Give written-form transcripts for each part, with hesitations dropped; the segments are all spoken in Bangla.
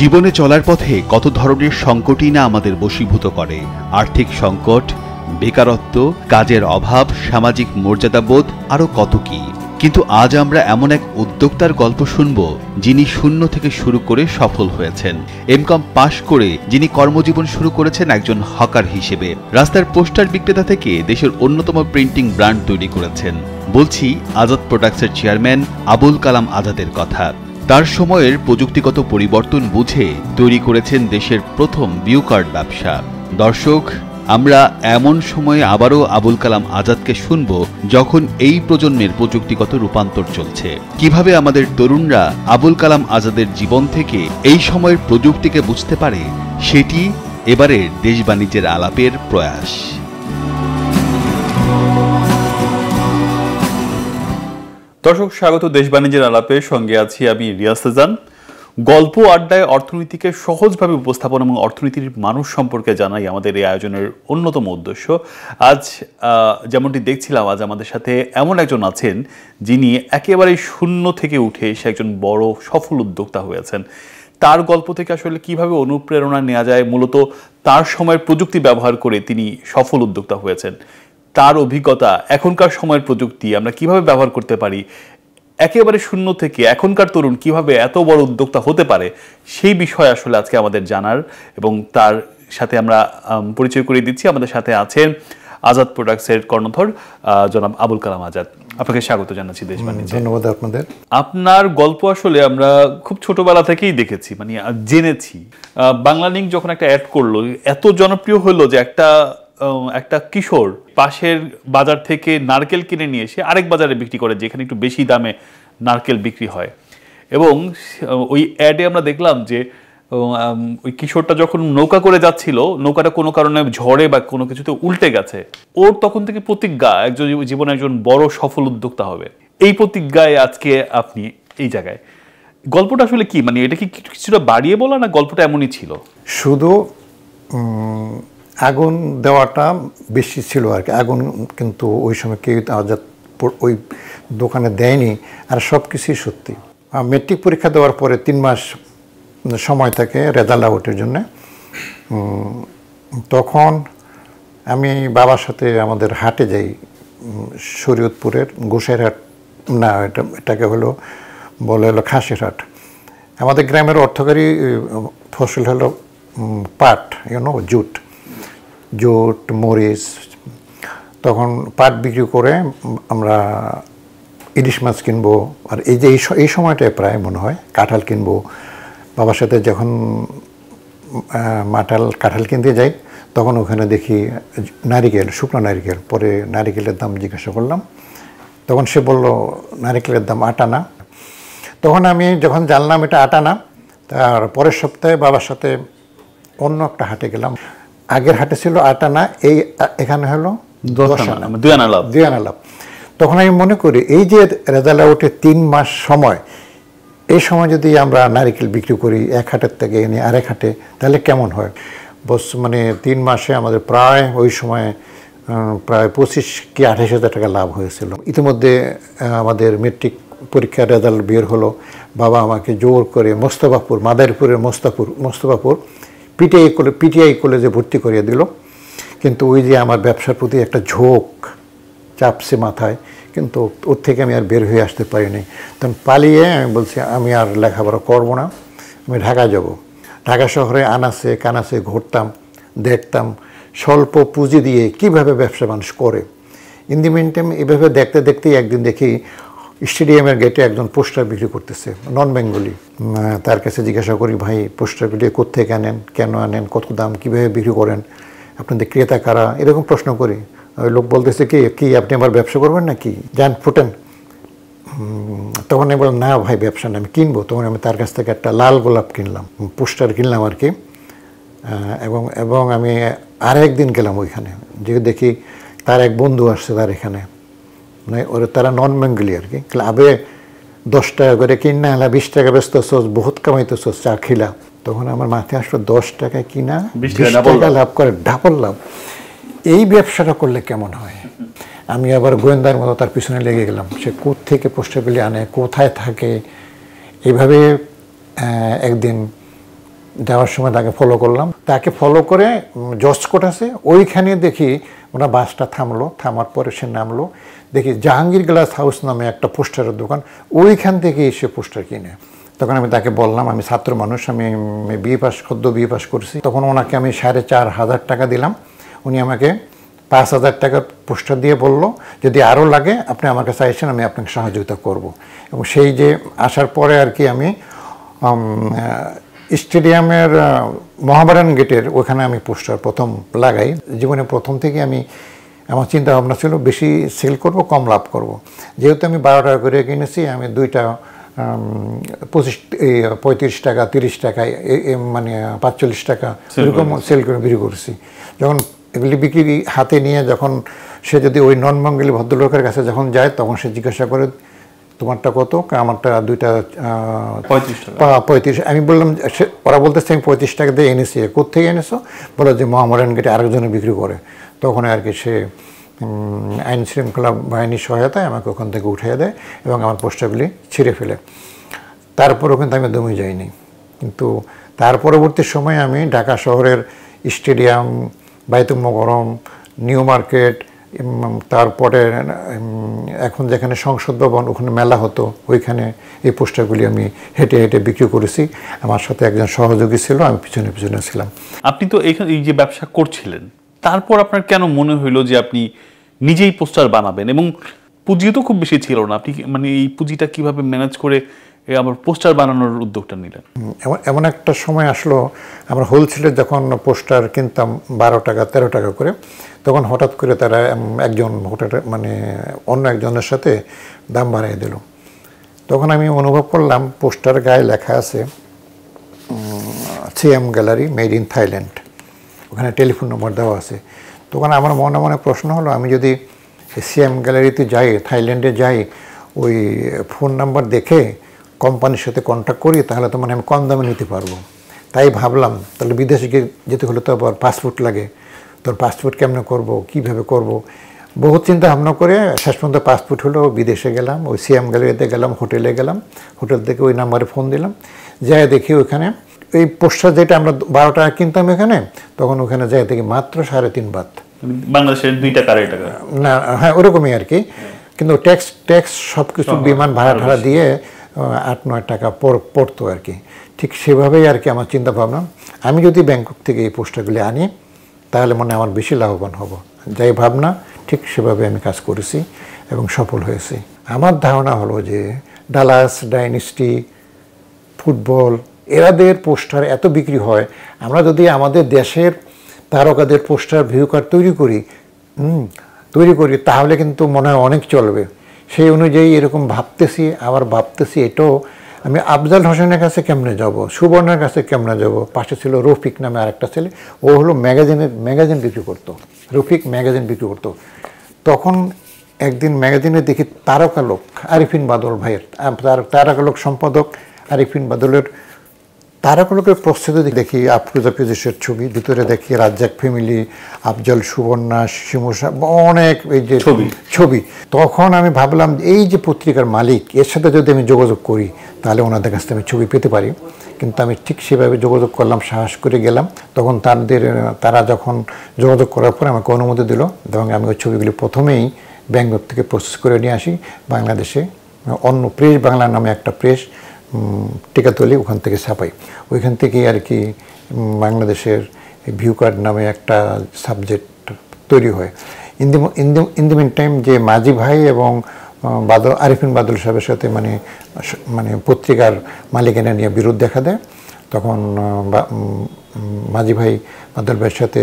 জীবনে চলার পথে কত ধরনের সংকটই না আমাদের বশীভূত করে। আর্থিক সংকট, বেকারত্ব, কাজের অভাব, সামাজিক মর্যাদাবোধ, আরও কত কি। কিন্তু আজ আমরা এমন এক উদ্যোক্তার গল্প শুনব যিনি শূন্য থেকে শুরু করে সফল হয়েছেন। এমকম পাশ করে যিনি কর্মজীবন শুরু করেছেন একজন হকার হিসেবে, রাস্তার পোস্টার বিক্রেতা থেকে দেশের অন্যতম প্রিন্টিং ব্র্যান্ড তৈরি করেছেন। বলছি আজাদ প্রোডাক্টসের চেয়ারম্যান আবুল কালাম আজাদের কথা। তার সময়ের প্রযুক্তিগত পরিবর্তন বুঝে তৈরি করেছেন দেশের প্রথম ভিউ কার্ড ব্যবসা। দর্শক, আমরা এমন সময়ে আবারও আবুল কালাম আজাদকে শুনব যখন এই প্রজন্মের প্রযুক্তিগত রূপান্তর চলছে। কিভাবে আমাদের তরুণরা আবুল কালাম আজাদের জীবন থেকে এই সময়ের প্রযুক্তিকে বুঝতে পারে, সেটি এবারের দেশ বাণিজ্যের আলাপের প্রয়াস। দর্শক, স্বাগত দেশ বাণিজ্যের আলাপে। সঙ্গে আছি আমি রিয়াজ সেজান। গল্প আড্ডায় অর্থনীতিকে সহজভাবে উপস্থাপন এবং অর্থনীতির মানুষ সম্পর্কে জানাই আমাদের এই আয়োজনের অন্যতম উদ্দেশ্য। আজ যেমনটি দেখছিলাম, আজ আমাদের সাথে এমন একজন আছেন যিনি একেবারেই শূন্য থেকে উঠে এসে একজন বড় সফল উদ্যোক্তা হয়েছেন। তার গল্প থেকে আসলে কিভাবে অনুপ্রেরণা নেওয়া যায়, মূলত তার সময়ের প্রযুক্তি ব্যবহার করে তিনি সফল উদ্যোক্তা হয়েছেন। তার অভিজ্ঞতা, এখনকার সময়ের প্রযুক্তি আমরা কিভাবে ব্যবহার করতে পারি, একেবারে শূন্য থেকে এখনকার তরুণ কিভাবে এত বড় উদ্যোক্তা হতে পারে, সেই বিষয়ে আসলে আজকে আমাদের জানার এবং তার সাথে আমরা পরিচয় করিয়ে দিচ্ছি। আমাদের সাথে আছেন আজাদ প্রোডাক্টসের কর্ণধর জনাব আবুল কালাম আজাদ। আপনাকে স্বাগত জানাচ্ছি দেশ বাণিজ্যে। ধন্যবাদ আপনাদের। আপনার গল্প আসলে আমরা খুব ছোটবেলা থেকেই দেখেছি, মানে জেনেছি। বাংলালিংক যখন একটা অ্যাড করলো, এত জনপ্রিয় হলো যে একটা কিশোর পাশের বাজার থেকে নারকেল কিনে নিয়ে এসে আরেক বাজারে বিক্রি করে, যেখানে একটু বেশি দামে নারকেল বিক্রি হয়। এবং ওই অ্যাডে আমরা দেখলাম যে ওই কিশোরটা যখন নৌকা করে যাচ্ছিল, নৌকাটা কোনো কারণে ঝড়ে বা কোনো কিছুতে উল্টে গেছে। ওর তখন থেকে প্রতিজ্ঞা একজন জীবনে একজন বড় সফল উদ্যোক্তা হবে। এই প্রতিজ্ঞায় আজকে আপনি এই জায়গায়। গল্পটা আসলে কি, মানে এটা কি কিছুটা বাড়িয়ে বলা, না গল্পটা এমনই ছিল? শুধু আগুন দেওয়াটা বেশি ছিল আর কি। আগুন কিন্তু ওই সময় কেউ আজাদ ওই দোকানে দেয়নি। আর সব কিছুই সত্যি। মেট্রিক পরীক্ষা দেওয়ার পরে 3 মাস সময় থাকে রেজাল্ট আউটের জন্যে। তখন আমি বাবার সাথে আমাদের হাটে যাই, শরীয়তপুরের গোসাইর হাট, না এটাকে বলে হলো খাসির হাট। আমাদের গ্রামের অর্থকারী ফসল হলো পাট, জুট, মরিচ। তখন পাট বিক্রি করে আমরা ইলিশ মাছ কিনবো। আর এই সময়টায় প্রায় মনে হয় কাঁঠাল কিনবো। বাবার সাথে যখন কাঁঠাল কিনতে যাই, তখন ওখানে দেখি নারিকেল, শুকনো নারিকেল। পরে নারিকেলের দাম জিজ্ঞাসা করলাম, তখন সে বলল নারিকেলের দাম 8 আনা। তখন আমি যখন জানলাম এটা 8 আনা, তার পরের সপ্তাহে বাবার সাথে অন্য একটা হাটে গেলাম। আগের হাটে ছিল 8 আনা, এখানে হলো 10 আনা, 2 আনা লাভ। তখন আমি মনে করি এই যে রেজাল্ট আউটে 3 মাস সময়, এই সময় যদি আমরা নারিকেল বিক্রি করি এক হাটের থেকে এনে আরেক হাটে, তাহলে কেমন হয়। মানে 3 মাসে আমাদের প্রায় ওই সময় প্রায় 25 কি 28 হাজার টাকা লাভ হয়েছিল। ইতিমধ্যে আমাদের মেট্রিক পরীক্ষার রেজাল্ট বের হলো। বাবা আমাকে জোর করে মোস্তফাপুর, মাদারীপুরের মোস্তফাপুর পিটিআই কলেজে ভর্তি করিয়ে দিল। কিন্তু ওই যে আমার ব্যবসার প্রতি একটা ঝোঁক চাপছে মাথায়, কিন্তু ওর থেকে আমি আর বের হয়ে আসতে পারিনি। তখন পালিয়ে আমি বলছি আমি আর লেখাপড়া করবো না, আমি ঢাকা যাব। ঢাকা শহরে আনাচে কানাচে ঘুরতাম, দেখতাম স্বল্প পুঁজি দিয়ে কিভাবে ব্যবসা মানুষ করে। ইন দি মিন টাইম এভাবে দেখতে দেখতেই একদিন দেখি স্টেডিয়ামের গেটে একজন পোস্টার বিক্রি করতেছে, নন বেঙ্গলি। তার কাছে জিজ্ঞাসা করি, ভাই পোস্টারগুলি কোত্থেকে আনেন, কেন আনেন, কত দাম, কীভাবে বিক্রি করেন, আপনাদের ক্রেতা কারা, এরকম প্রশ্ন করি। ওই লোক বলতেছে কি আপনি আবার ব্যবসা করবেন না কি, যান ফুটেন। তখন আমি বললাম না ভাই, ব্যবসা না, আমি কিনবো। তখন আমি তার কাছ থেকে একটা লাল গোলাপ কিনলাম, পোস্টার কিনলাম আর কি। এবং আমি আরেকদিন গেলাম ওইখানে, যে দেখি তার এক বন্ধু আসছে তার এখানে, মানে তারা নন বেঙ্গলি আর কি। ক্লাবে 10 টাকা করে কিনা হলা 20 টাকা ব্যস্ত সোস, বহুত কামাইতো সোস, চা খিলা। তখন আমার মাথায় আসলো 10 টাকায় কিনা 20 টাকা লাভ করে, ডাবল লাভ। এই ব্যবসাটা করলে কেমন হয়। আমি আবার গোয়েন্দার মতো তার পিছনে লেগে গেলাম, সে কোত্থেকে পোস্টারগুলি আনে, কোথায় থাকে। এইভাবে একদিন যাওয়ার সময় তাকে ফলো করলাম, তাকে ফলো করে জজকোট আছে ওইখানে দেখি ওনার বাসটা থামলো, থামার পরে সে নামলো, দেখি জাহাঙ্গীর গ্লাস হাউস নামে একটা পোস্টারের দোকান, ওইখান থেকে এসে পোস্টার কিনে। তখন আমি তাকে বললাম আমি ছাত্র মানুষ, আমি বিএ পাস করছি। তখন ওনাকে আমি 4,500 টাকা দিলাম, উনি আমাকে 5,000 টাকা পোস্টার দিয়ে বলল যদি আরও লাগে আপনি আমার কাছে আইসেন, আমি আপনাকে সহযোগিতা করব। এবং সেই যে আসার পরে আর কি আমি স্টেডিয়ামের মহাবারান গেটের ওখানে আমি পোস্টার প্রথম লাগাই। জীবনে প্রথম থেকে আমার চিন্তা ভাবনা ছিল বেশি সেল করব, কম লাভ করব। যেহেতু আমি 12 টাকা করে কিনেছি, আমি 2টা 35 টাকা 30 টাকায় মানে 45 টাকা এরকম সেল করে বিক্রি করছি। যখন এগুলি বিক্রি হাতে নিয়ে যখন সে যদি ওই নন বেঙ্গলি ভদ্রলোকের কাছে যখন যায় তখন সে জিজ্ঞাসা করে তোমারটা কত, আমারটা 2টা 35। আমি বললাম, ওরা বলতেছে আমি 35 টাকা দিয়ে এনেছি। কোথেকে এনেছো? বলো যে মহামারান গেটে আরেকজনে বিক্রি করে। তখন আর কি সে আইন শৃঙ্খলা বাহিনীর সহায়তায় আমাকে ওখান থেকে উঠিয়ে দেয় এবং আমার পোস্টারগুলি ছিঁড়ে ফেলে। তারপরেও কিন্তু আমি দমে যাইনি। কিন্তু তার পরবর্তী সময়ে আমি ঢাকা শহরের স্টেডিয়াম, বাইতুল মোকাররম, নিউ মার্কেট, তারপরে এখন যেখানে সংসদ ভবন ওখানে মেলা হতো ওইখানে এই পোস্টারগুলি আমি হেঁটে হেঁটে বিক্রি করেছি। আমার সাথে একজন সহযোগী ছিল, আমি পিছনে পিছনে ছিলাম। আপনি তো এইখানে এই যে ব্যবসা করছিলেন, তারপর আপনার কেন মনে হইলো যে আপনি নিজেই পোস্টার বানাবেন? এবং পুঁজিও তো খুব বেশি ছিল না, আপনি মানে এই পুঁজিটা কিভাবে ম্যানেজ করে আবার পোস্টার বানানোর উদ্যোগটা নিলেন? এমন একটা সময় আসলো, আমরা হোলসেলে যখন পোস্টার কিনতাম 12 টাকা 13 টাকা করে, তখন হঠাৎ করে তারা একজন মানে অন্য একজনের সাথে দাম বাড়িয়ে দিল। তখন আমি অনুভব করলাম পোস্টার গায়ে লেখা আছে CM gallery made in Thailand, ওখানে টেলিফোন নম্বর দেওয়া আছে। তখন আমার মনে মনে প্রশ্ন হলো, আমি যদি সিএম গ্যালারিতে যাই, থাইল্যান্ডে যাই, ওই ফোন নাম্বার দেখে কোম্পানির সাথে কন্ট্যাক্ট করি, তাহলে তো মানে আমি কম দামে নিতে পারবো। তাই ভাবলাম তাহলে বিদেশে যেতে হলে তো আবার পাসপোর্ট লাগে, তোর পাসপোর্ট কেমনে করব, কীভাবে করব, বহু চিন্তা ভাবনা করে শেষ পর্যন্ত পাসপোর্ট হলো। বিদেশে গেলাম, ওই সিএম গ্যালারিতে গেলাম, হোটেলে গেলাম, হোটেল থেকে ওই নাম্বারে ফোন দিলাম, যাই দেখি ওইখানে এই পোস্টার যেটা আমরা 12 টাকা কিনতাম এখানে, তখন ওখানে যাই দেখি মাত্র 3.5 বাত, বাংলাদেশের 2 টাকা 2.5 টাকা না, হ্যাঁ ওরকমই আর কি। কিন্তু ট্যাক্স সব কিছু বিমান ভাড়া দিয়ে 8-9 টাকা পড়তো আর কি। ঠিক সেভাবেই আর কি আমার চিন্তা ভাবনা, আমি যদি ব্যাংকক থেকে এই পোস্টারগুলি আনি তাহলে মনে আমার বেশি লাভবান হব। যাই ভাবনা ঠিক সেভাবে আমি কাজ করেছি এবং সফল হয়েছি। আমার ধারণা হলো যে ডালাস ডাইনেস্টি, ফুটবল, এরাদের পোস্টার এত বিক্রি হয়, আমরা যদি আমাদের দেশের তারকাদের পোস্টার ভিউ কার্ড তৈরি করি তাহলে কিন্তু মনে হয় অনেক চলবে। সেই অনুযায়ী এরকম ভাবতেছি, আবার ভাবতেছি এটাও আমি আফজাল হোসেনের কাছে কেমনে যাব, সুবর্ণের কাছে কেমনে যাব। পাশে ছিল রফিক নামে আরেকটা ছেলে, ও হলো ম্যাগাজিন বিক্রি করতো, রফিক ম্যাগাজিন বিক্রি করতো। তখন একদিন ম্যাগাজিনে দেখি তারকালোক আরিফিন বাদল ভাইয়ের, তারকালোক সম্পাদক আরিফিন বাদলের তারকালোকের প্রস্তুতি দেখি আফরোজা ফিজিসের ছবি, ভিতরে দেখি রাজ্জাক ফ্যামিলি, আফজাল, সুবর্ণা, শিমুসা, অনেক এই যে ছবি। তখন আমি ভাবলাম এই যে পত্রিকার মালিক, এর সাথে যদি আমি যোগাযোগ করি তাহলে ওনাদের কাছ থেকে আমি ছবি পেতে পারি। কিন্তু আমি ঠিক সেভাবে যোগাযোগ করলাম, সাহস করে গেলাম। তখন তারা যখন যোগাযোগ করার পর আমাকে অনুমতি দিল এবং আমি ওই ছবিগুলি প্রথমেই ব্যাংকক থেকে প্রসেস করে নিয়ে আসি বাংলাদেশে। অন্য প্রেস বাংলা নামে একটা প্রেস টিকাতলি, ওখান থেকে ছাপাই। ওইখান থেকেই আর কি বাংলাদেশের ভিউ কার্ড নামে একটা সাবজেক্ট তৈরি হয়। ইন দি মিন টাইম যে মাঝি ভাই এবং আরিফিন বাদল সাহেবের সাথে মানে পত্রিকার মালিকানা নিয়ে বিরোধ দেখা দেয়। তখন মাঝি ভাই বাদল ভাইয়ের সাথে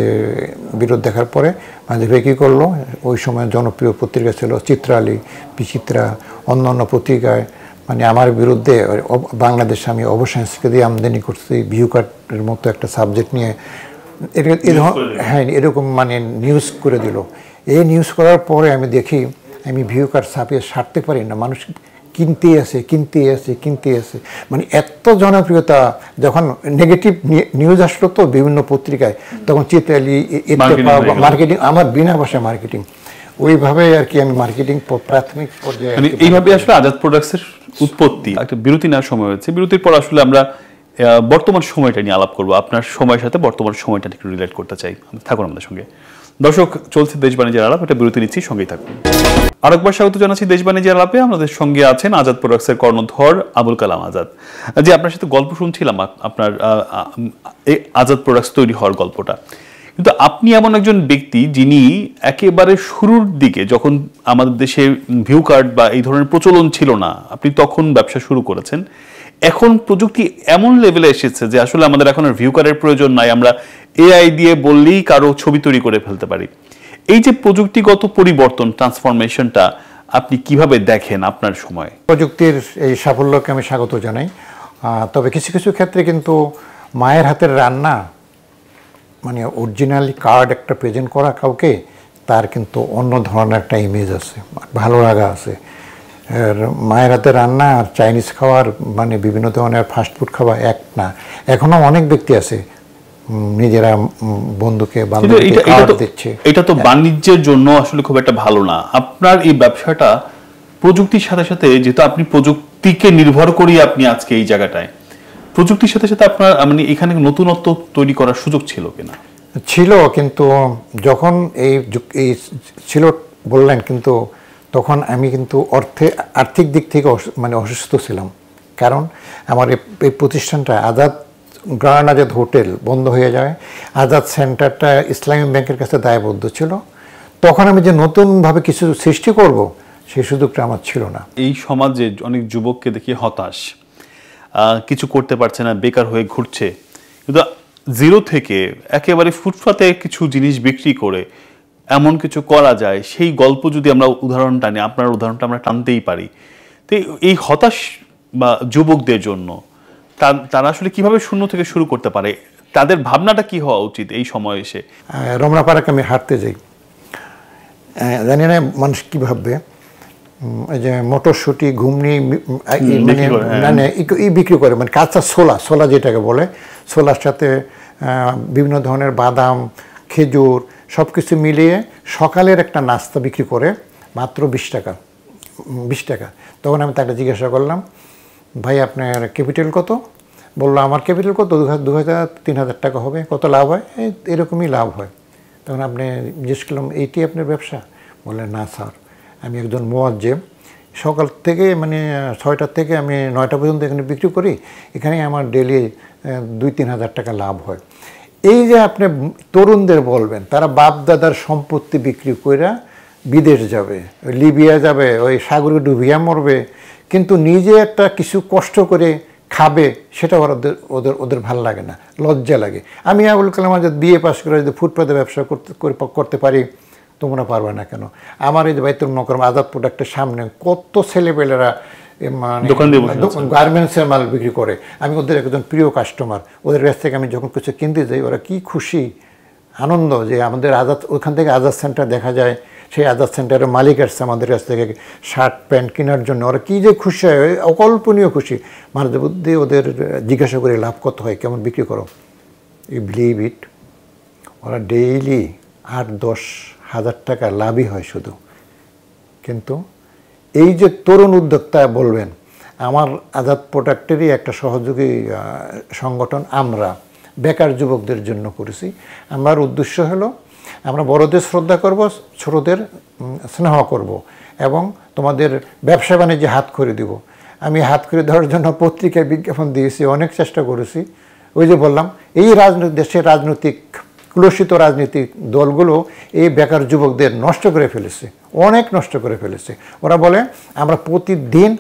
বিরোধ দেখার পরে মাঝি ভাই কী করলো, ওই সময় জনপ্রিয় পত্রিকা ছিল চিত্রালী, বিচিত্রা, অন্যান্য পত্রিকায় মানে আমার বিরুদ্ধে বাংলাদেশে আমি অবসংস্কৃতি আমদানি করছি ভিউ কার্ডের মতো একটা সাবজেক্ট নিয়ে, হ্যাঁ এরকম মানে নিউজ করে দিল। এই নিউজ করার পরে আমি দেখি আমি ভিউ কার্ড ছাপিয়ে সারতে পারি না, মানুষ কিনতে আসে। মানে এত জনপ্রিয়তা। যখন নেগেটিভ নিউজ আসলো তো বিভিন্ন পত্রিকায়, তখন চিত্রালী, মার্কেটিং, আমার বিনা ভাষায় মার্কেটিং, ওইভাবে আর কি আমি মার্কেটিং প্রাথমিক পর্যায়ে এইভাবে আসলে আজাদ প্রোডাক্টসের উৎপত্তি। একটা বিরতি নেওয়ার সময় হয়েছে, বিরতির পর আসলে আমরা বর্তমান সময়টা নিয়ে আলাপ করবো, আপনার সময়ের সাথে বর্তমান সময়টা একটু রিলেট করতে চাই। থাকুন আমাদের সঙ্গে। দর্শক, চলছে দেশ বাণিজ্যের আলাপ, এটা বিরতি নিচ্ছি, সঙ্গেই থাকুন। আরেকবার স্বাগত জানাচ্ছি দেশ বাণিজ্যের আলাপে। আমাদের সঙ্গে আছেন আজাদ প্রোডাক্টসের কর্ণধর আবুল কালাম আজাদ। যে আপনার সাথে গল্প শুনছিলাম আপনার আজাদ প্রোডাক্টস তৈরি হওয়ার গল্পটা, কিন্তু আপনি এমন একজন ব্যক্তি যিনি একেবারে শুরুর দিকে, যখন আমাদের দেশে ভিউ কার্ড বা এই ধরনের প্রচলন ছিল না, আপনি তখন ব্যবসা শুরু করেছেন। এখন প্রযুক্তি এমন লেভেলে এসেছে যে আসলে আমাদের এখন আর ভিউ কার্ডের প্রয়োজন নাই, আমরা এআই দিয়ে বললেই কারো ছবি তৈরি করে ফেলতে পারি। এই যে প্রযুক্তিগত পরিবর্তন, ট্রান্সফরমেশনটা আপনি কিভাবে দেখেন আপনার সময়? প্রযুক্তির এই সাফল্যকে আমি স্বাগত জানাই। তবে কিছু কিছু ক্ষেত্রে কিন্তু মায়ের হাতের রান্না, মানে অরিজিনালি কার্ড একটা প্রেজেন্ট করা কাউকে, তার কিন্তু অন্য ধরনের একটা ইমেজ আছে, ভালো লাগা আছে। আর মায়ের হাতে রান্না আর চাইনিজ খাওয়ার, মানে বিভিন্ন ধরনের ফাস্টফুড খাওয়া এক না। এখনও অনেক ব্যক্তি আছে নিজেরা বন্ধুকে বান্ধবীকে কার্ড দিচ্ছে। এটা তো বাণিজ্যের জন্য আসলে খুব একটা ভালো না। আপনার এই ব্যবসাটা প্রযুক্তির সাথে সাথে, যেহেতু আপনি প্রযুক্তিকে নির্ভর করি আপনি আজকে এই জায়গাটায়, প্রযুক্তির সাথে সাথে আপনার মানে এখানে নতুনত্ব তৈরি করার সুযোগ ছিল কিনা? ছিল, কিন্তু যখন এই ছিল বললেন, কিন্তু তখন আমি কিন্তু আর্থিক দিক থেকে মানে অসুস্থ ছিলাম। কারণ আমার এই প্রতিষ্ঠানটা গ্র্যান্ড আজাদ হোটেল বন্ধ হয়ে যায়, আজাদ সেন্টারটা ইসলামী ব্যাংকের কাছে দায়বদ্ধ ছিল। তখন আমি যে নতুনভাবে কিছু সৃষ্টি করব, সেই সুযোগটা আমার ছিল না। এই সমাজে অনেক যুবককে দেখি হতাশ, কিছু করতে পারছে না, বেকার হয়ে ঘুরছে। কিন্তু জিরো থেকে একেবারে ফুটপাতে কিছু জিনিস বিক্রি করে এমন কিছু করা যায়, সেই গল্প যদি আমরা উদাহরণ টানি, আপনার উদাহরণটা আমরা টানতেই পারি। তো এই হতাশ বা যুবকদের জন্য তারা আসলে কিভাবে শূন্য থেকে শুরু করতে পারে, তাদের ভাবনাটা কি হওয়া উচিত এই সময় এসে? রমনা পার্কে আমি হাঁটতে যাই, জানি না মানুষ কী ভাববে, এই যে মটরশুঁটি, ঘুমনি মানে বিক্রি করে, মানে কাঁচা ছোলা যেটাকে বলে, ছোলার সাথে বিভিন্ন ধরনের বাদাম, খেজুর সব কিছু মিলিয়ে সকালের একটা নাস্তা বিক্রি করে মাত্র 20 টাকা। তখন আমি তাকে জিজ্ঞাসা করলাম, ভাই আপনার ক্যাপিটাল কত? বললো আমার ক্যাপিটাল কত, 2000-3000 টাকা হবে। কত লাভ হয়? এরকমই লাভ হয়। তখন আপনি জিজ্ঞেস করলাম, এইটি আপনার ব্যবসা? বললেন, না স্যার, আমি একজন মুয়াজ্জিম, সকাল থেকে মানে 6টার থেকে আমি 9টা পর্যন্ত এখানে বিক্রি করি, এখানে আমার ডেলি 2-3 হাজার টাকা লাভ হয়। এই যে আপনি তরুণদের বলবেন, তারা বাপ দাদার সম্পত্তি বিক্রি করে বিদেশ যাবে, লিবিয়া যাবে, ওই সাগরে ডুবিয়া মরবে, কিন্তু নিজে একটা কিছু কষ্ট করে খাবে, সেটা ওদের ভালো লাগে না, লজ্জা লাগে। আমি আবুল কালাম আজাদ বিএ পাস করে যদি ফুটপাতে ব্যবসা করতে পারি, তোমরা পারবে না কেন? আমার এই যে বাইতুল মোকাররম আজাদ প্রোডাক্টের সামনে কত ছেলেপেলেরা মানে গার্মেন্টসের মাল বিক্রি করে, আমি ওদের একজন প্রিয় কাস্টমার। ওদের কাছ থেকে আমি যখন কিছু কিনতে যাই, ওরা কি খুশি, আনন্দ যে আমাদের ওখান থেকে আজাদ সেন্টার দেখা যায়, সেই আজাদ সেন্টারের মালিক আসছে আমাদের কাছ থেকে শার্ট প্যান্ট কেনার জন্য, ওরা কী যে খুশি হয়, অকল্পনীয় খুশি। মাঝে মধ্যে ওদের জিজ্ঞাসা করে লাভ কত হয়, কেমন বিক্রি করো, ইউ বিলিভ ইট, ওরা ডেইলি 8-10 হাজার টাকা লাভই হয় শুধু। কিন্তু এই যে তরুণ উদ্যোক্তা বলবেন, আমার আজাদ প্রোডাক্টেরই একটা সহযোগী সংগঠন আমরা বেকার যুবকদের জন্য করেছি। আমার উদ্দেশ্য হলো আমরা বড়দের শ্রদ্ধা করব, ছোটদের স্নেহ করব এবং তোমাদের ব্যবসা বাণিজ্যে হাত করে দিব। আমি হাত করে দেওয়ার জন্য পত্রিকায় বিজ্ঞাপন দিয়েছি, অনেক চেষ্টা করেছি। ওই যে বললাম, এই দেশের রাজনৈতিক কুলসিত রাজনৈতিক দলগুলো এই বেকার যুবকদের নষ্ট করে ফেলেছে, অনেক নষ্ট করে ফেলেছে। ওরা বলে আমরা প্রতিদিন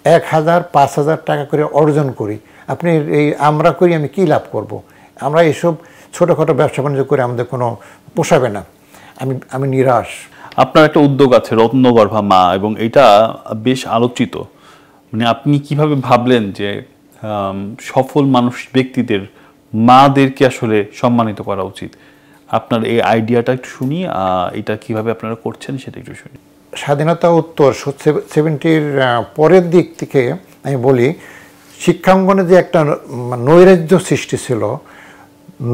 1000-5000 টাকা করে অর্জন করি, আপনি এই আমরা করি, আমি কী লাভ করব? আমরা এইসব ছোটোখাটো ব্যবসা বাণিজ্য করে আমাদের কোনো পোষাবে না। আমি নিরাশ। আপনার একটা উদ্যোগ আছে রত্নগর্ভা মা, এবং এটা বেশ আলোচিত। মানে আপনি কিভাবে ভাবলেন যে সফল ব্যক্তিদের মাদেরকে আসলে সম্মানিত করা উচিত? আপনার এই আইডিয়াটা একটু শুনি, এটা কিভাবে আপনারা করছেন সেটা একটু শুনি। স্বাধীনতা উত্তর 70-র পরের দিক থেকে আমি বলি, শিক্ষাঙ্গনে যে একটা নৈরাজ্য সৃষ্টি ছিল,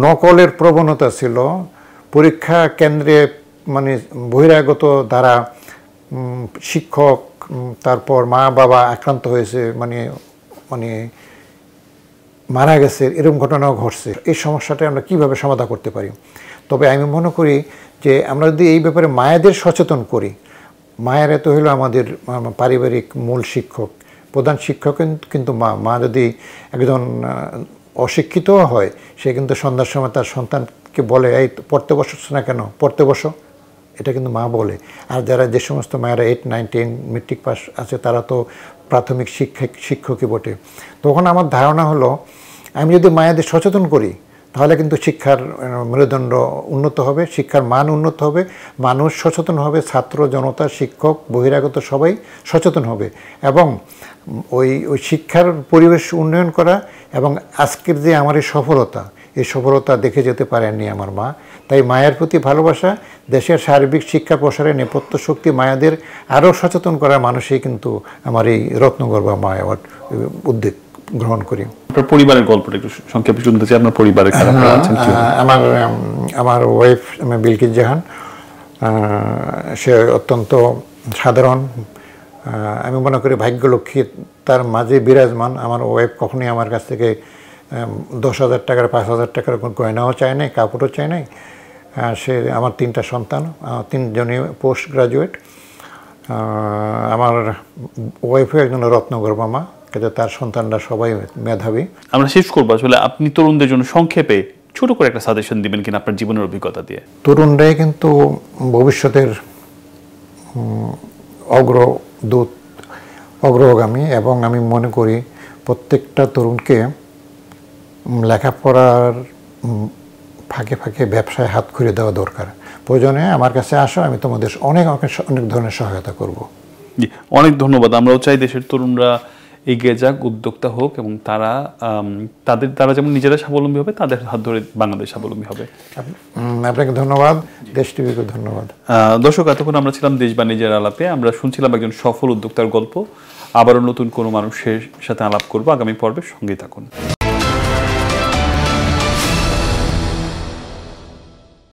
নকলের প্রবণতা ছিল, পরীক্ষা কেন্দ্রে মানে বহিরাগত দ্বারা শিক্ষক, তারপর মা বাবা আক্রান্ত হয়েছে, মানে মারা গেছে, এরকম ঘটনাও ঘটছে। এই সমস্যাটা আমরা কিভাবে সমাধান করতে পারি? তবে আমি মনে করি যে আমরা যদি এই ব্যাপারে মায়েদের সচেতন করি, মায়েরা তো হলো আমাদের পারিবারিক মূল শিক্ষক, প্রধান শিক্ষক কিন্তু মা যদি একজন অশিক্ষিত হয়, সে কিন্তু সন্ধ্যার সময় তার সন্তানকে বলে, এই পড়তে বসছ না কেন, পড়তে বসো, এটা কিন্তু মা বলে। আর যারা যে সমস্ত মায়েরা 8, 9, 10 মেট্রিক পাস আছে, তারা তো প্রাথমিক শিক্ষকই বটে। তখন আমার ধারণা হলো, আমি যদি মায়েদের সচেতন করি, তাহলে কিন্তু শিক্ষার মেরুদণ্ড উন্নত হবে, শিক্ষার মান উন্নত হবে, মানুষ সচেতন হবে, ছাত্র জনতা, শিক্ষক, বহিরাগত সবাই সচেতন হবে। এবং ওই শিক্ষার পরিবেশ উন্নয়ন করা, এবং আজকের যে আমার এই সফলতা দেখে যেতে পারেননি আমার মা। তাই মায়ের প্রতি ভালোবাসা, দেশের সার্বিক শিক্ষা প্রসারে নেপথ্য শক্তি মায়েদের আরও সচেতন করার মানুষই কিন্তু আমার এই রত্নগর্ভা মা অ্যাওয়ার্ড উদ্যোগ গ্রহণ করি। আপনার পরিবারের গল্পটা একটু সংক্ষেপে শুনতে চাই। আপনার পরিবারের কারা আছেন? আমার ওয়াইফ বিলকিস জাহান, সে অত্যন্ত সাধারণ, আমি মনে করি ভাগ্যলক্ষ্মী তার মাঝে বিরাজমান। আমার ওয়াইফ কখনোই আমার কাছ থেকে 10,000 টাকার 5,000 টাকার গয়নাও চায় নাই, কাপড়ও চায় নাই। সে আমার 3টা সন্তান, 3জনই পোস্ট গ্রাজুয়েট। আমার ওয়াইফও একজন রত্নগর্ভা মা, কিন্তু তার সন্তানরা সবাই মেধাবী। আমরা শেষ করবো, আসলে আপনি তরুণদের জন্য সংক্ষেপে ছোট করে একটা সাজেশন দিবেন কিনা আপনার জীবনের অভিজ্ঞতা দিয়ে? তরুণরাই কিন্তু ভবিষ্যতের অগ্রদূত, অগ্রগামী, এবং আমি মনে করি প্রত্যেকটা তরুণকে লেখাপড়ার ফাঁকে ফাঁকে ব্যবসায় হাত খুলে দেওয়া দরকার। প্রয়োজনে আমার কাছে আসো, আমি তোমাদের অনেক ধরনের সহায়তা করব। জি, অনেক ধন্যবাদ। আমরাও চাই দেশের তরুণরা এগিয়ে যাক, উদ্যোক্তা হোক, এবং তারা যেমন নিজেরা স্বাবলম্বী হবে, তাদের হাত ধরে বাংলাদেশ স্বাবলম্বী হবে। আপনাকে ধন্যবাদ, দেশ টিভিকে ধন্যবাদ। দর্শক, এতক্ষণ আমরা ছিলাম দেশ বাণিজ্যের আলাপে। আমরা শুনছিলাম একজন সফল উদ্যোক্তার গল্প। আবারও নতুন কোনো মানুষের সাথে আলাপ করবো আগামী পর্বে, সঙ্গেই থাকুন।